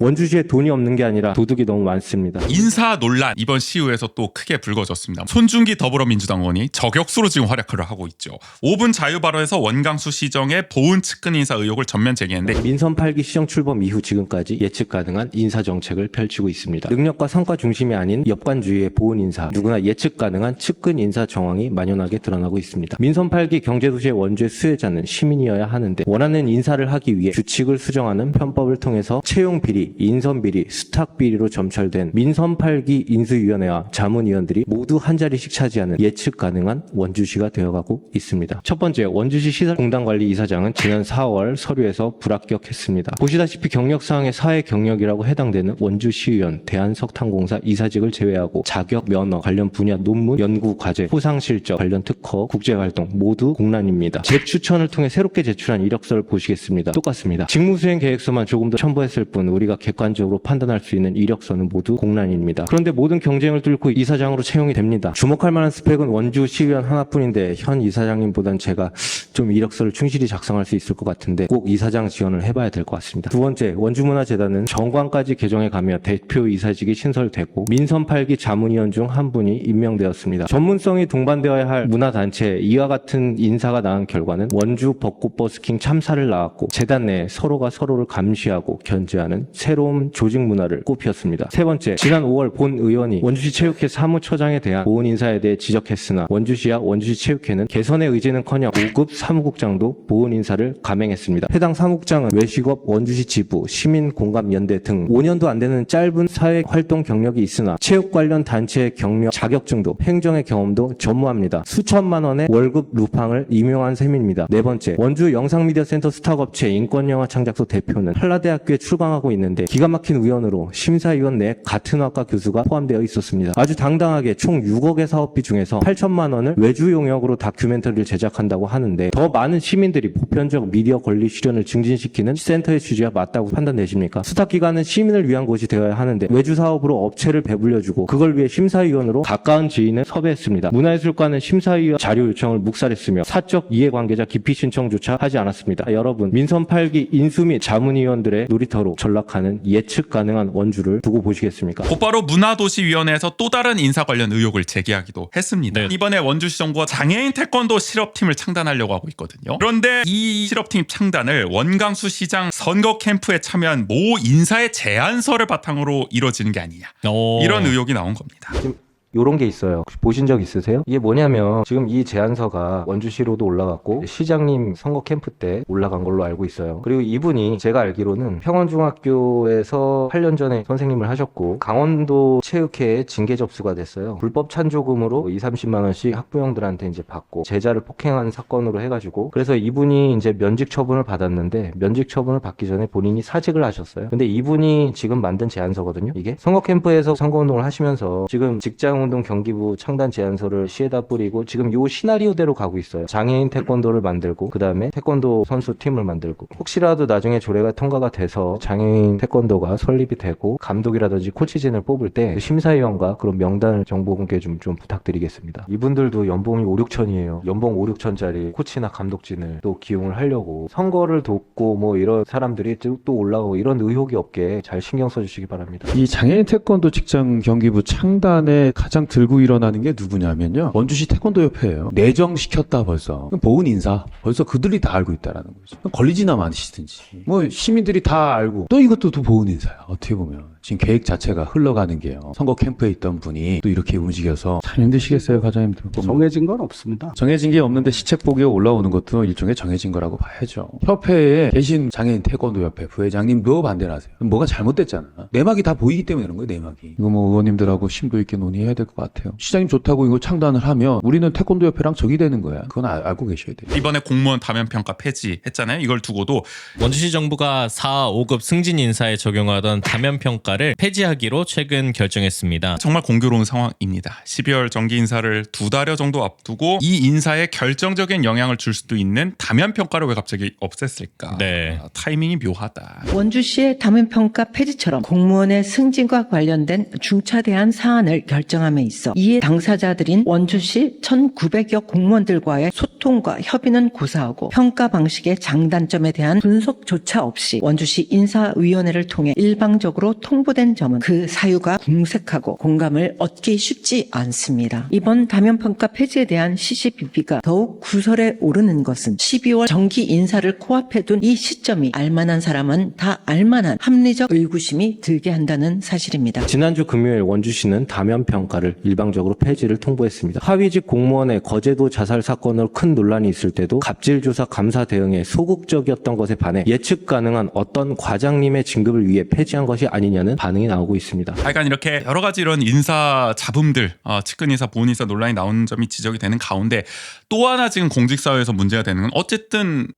원주시에 돈이 없는 게 아니라 도둑이 너무 많습니다. 인사 논란 이번 시위에서 또 크게 불거졌습니다. 손준기 더불어민주당 의원이 저격수로 지금 활약을 하고 있죠. 5분 자유발언에서 원광수 시정의 보훈 측근 인사 의혹을 전면 제기했는데 민선 8기 시정 출범 이후 지금까지 예측 가능한 인사 정책을 펼치고 있습니다. 능력과 성과 중심이 아닌 역관주의의 보훈 인사, 누구나 예측 가능한 측근 인사 정황이 만연하게 드러나고 있습니다. 민선 8기 경제도시의 원주의 수혜자는 시민이어야 하는데 원하는 인사를 하기 위해 규칙을 수정하는 편법을 통해서 채용 비리, 인선 비리, 스탁 비리로 점철된 민선 8기 인수위원회와 자문위원들이 모두 한 자리씩 차지하는 예측 가능한 원주시가 되어가고 있습니다. 첫 번째, 원주시 시설공단관리 이사장은 지난 4월 서류에서 불합격했습니다. 보시다시피 경력사항의 사회 경력이라고 해당되는 원주시의원, 대한석탄공사 이사직을 제외하고 자격, 면허, 관련 분야 논문, 연구 과제, 포상 실적, 관련 특허, 국제활동 모두 공란입니다. 재추천을 통해 새롭게 제출한 이력서를 보시겠습니다. 똑같습니다. 직무수행 계획서만 조금 더 첨부했을 뿐 우리가 객관적으로 판단할 수 있는 이력서는 모두 공란입니다. 그런데 모든 경쟁을 뚫고 이사장으로 채용이 됩니다. 주목할 만한 스펙은 원주시의원 하나뿐인데 현 이사장님보단 제가 좀 이력서를 충실히 작성할 수 있을 것 같은데 꼭 이사장 지원을 해봐야 될 것 같습니다. 두 번째, 원주문화재단은 정관까지 개정해 가며 대표 이사직이 신설되고 민선 8기 자문위원 중 한 분이 임명되었습니다. 전문성이 동반되어야 할 문화단체에 이와 같은 인사가 나온 결과는 원주 벚꽃 버스킹 참사를 낳았고 재단 내 서로가 서로를 감시하고 견제하는 새로운 조직 문화를 꽃피웠습니다. 세 번째, 지난 5월 본 의원이 원주시 체육회 사무처장에 대한 보훈 인사에 대해 지적했으나 원주시와 원주시 체육회는 개선의 의지는커녕 5급 사무국장도 보훈 인사를 감행했습니다. 해당 사무국장은 외식업 원주시 지부, 시민공감연대 등 5년도 안 되는 짧은 사회활동 경력이 있으나 체육 관련 단체의 경력, 자격증도 행정의 경험도 전무합니다. 수천만 원의 월급 루팡을 임용한 셈입니다. 네 번째, 원주 영상미디어센터 스타트업체 인권영화 창작소 대표는 한라대학교에 출강하고 있는데 기가 막힌 우연으로 심사위원 내 같은 학과 교수가 포함되어 있었습니다. 아주 당당하게 총 6억의 사업비 중에서 8천만 원을 외주 용역으로 다큐멘터리를 제작한다고 하는데 더 많은 시민들이 보편적 미디어 권리 실현을 증진시키는 센터의 취지와 맞다고 판단되십니까? 수탁기관은 시민을 위한 곳이 되어야 하는데 외주 사업으로 업체를 배불려주고 그걸 위해 심사위원으로 가까운 지인을 섭외했습니다. 문화예술과는 심사위원 자료 요청을 묵살했으며 사적 이해관계자 기피 신청조차 하지 않았습니다. 여러분, 민선 8기 인수 및 자문위원들의 놀이터로 전락하는 예측 가능한 원주를 두고 보시겠습니까? 곧바로 문화도시위원회에서 또 다른 인사 관련 의혹을 제기하기도 했습니다. 네. 이번에 원주시 정부가 장애인 태권도 실업팀을 창단하려고 하고 있거든요. 그런데 이 실업팀 창단을 원광수 시장 선거 캠프에 참여한 모 인사의 제안서를 바탕으로 이뤄지는 게 아니냐, 이런 의혹이 나온 겁니다. 요런 게 있어요. 혹시 보신 적 있으세요? 이게 뭐냐면 지금 이 제안서가 원주시로도 올라갔고 시장님 선거 캠프 때 올라간 걸로 알고 있어요. 그리고 이분이 제가 알기로는 평원중학교에서 8년 전에 선생님을 하셨고 강원도 체육회에 징계 접수가 됐어요. 불법 찬조금으로 20-30만 원씩 학부형들한테 이제 받고 제자를 폭행한 사건으로 해가지고 그래서 이분이 이제 면직 처분을 받았는데 면직 처분을 받기 전에 본인이 사직을 하셨어요. 근데 이분이 지금 만든 제안서거든요. 이게 선거 캠프에서 선거운동을 하시면서 지금 직장운동 경기부 창단 제안서를 시에다 뿌리고 지금 요 시나리오대로 가고 있어요. 장애인 태권도를 만들고 그 다음에 태권도 선수 팀을 만들고 혹시라도 나중에 조례가 통과가 돼서 장애인 태권도가 설립이 되고 감독이라든지 코치진을 뽑을 때 심사위원과 그런 명단을 정보 공개 좀 부탁드리겠습니다. 이분들도 연봉이 5-6천이에요. 연봉 5-6천짜리 코치나 감독진을 또 기용을 하려고 선거를 돕고 뭐 이런 사람들이 또 올라가고 이런 의혹이 없게 잘 신경 써주시기 바랍니다. 이 장애인 태권도 직장 경기부 창단에 가장 들고 일어나는 게 누구냐면요. 원주시 태권도협회예요. 내정시켰다 벌써. 보훈 인사. 벌써 그들이 다 알고 있다라는 거죠. 걸리지나 마시든지. 뭐 시민들이 다 알고 또 이것도 또 보훈 인사야. 어떻게 보면. 지금 계획 자체가 흘러가는 게요. 선거 캠프에 있던 분이 또 이렇게 움직여서 참 힘드시겠어요. 가장 힘들고. 정해진 건 없습니다. 정해진 게 없는데 시책 보기에 올라오는 것도 일종의 정해진 거라고 봐야죠. 협회에 계신 장애인 태권도협회 부회장님도 반대를 하세요. 뭐가 잘못됐잖아. 내막이 다 보이기 때문에 그런 거예요. 내막이. 이거 뭐 의원님들하고 심도 있게 논의해야 될 것 같아요. 시장님 좋다고 이거 창단을 하면 우리는 태권도협회랑 적이 되는 거야. 그건 알고 계셔야 돼요. 이번에 공무원 다면평가 폐지했잖아요. 이걸 두고도 원주시 정부가 4, 5급 승진 인사에 적용하던 다면평가를 폐지하기로 최근 결정했습니다. 정말 공교로운 상황입니다. 12월 정기 인사를 2달여 정도 앞두고 이 인사에 결정적인 영향을 줄 수도 있는 다면평가를 왜 갑자기 없앴을까? 네. 타이밍이 묘하다. 원주시의 다면평가 폐지처럼 공무원의 승진과 관련된 중차대한 사안을 결정하는 발생함에 있어 이에 당사자들인 원주시 1,900여 공무원들과의 소통과 협의는 고사하고 평가 방식의 장단점에 대한 분석조차 없이 원주시 인사위원회를 통해 일방적으로 통보된 점은 그 사유가 궁색하고 공감을 얻기 쉽지 않습니다. 이번 다면평가 폐지에 대한 CCBB가 더욱 구설에 오르는 것은 12월 정기 인사를 코앞에 둔 이 시점이 알만한 사람은 다 알만한 합리적 의구심이 들게 한다는 사실입니다. 지난주 금요일 원주시는 다면평가를 일방적으로 폐지를 통보했습니다. 하위직 공무원의 거제도 자살 사건으로 큰 논란이 있을 때도 갑질조사 감사 대응에 소극적이었던 것에 반해 예측 가능한 어떤 과장님의 진급을 위해 폐지한 것이 아니냐는 반응이 나오고 있습니다. 하여간 이렇게 여러 가지 이런 인사 잡음들, 측근 인사, 보훈 인사 논란이 나오는 점이 지적이 되는 가운데 또 하나 지금 공직사회에서 문제가 되는 건 어쨌든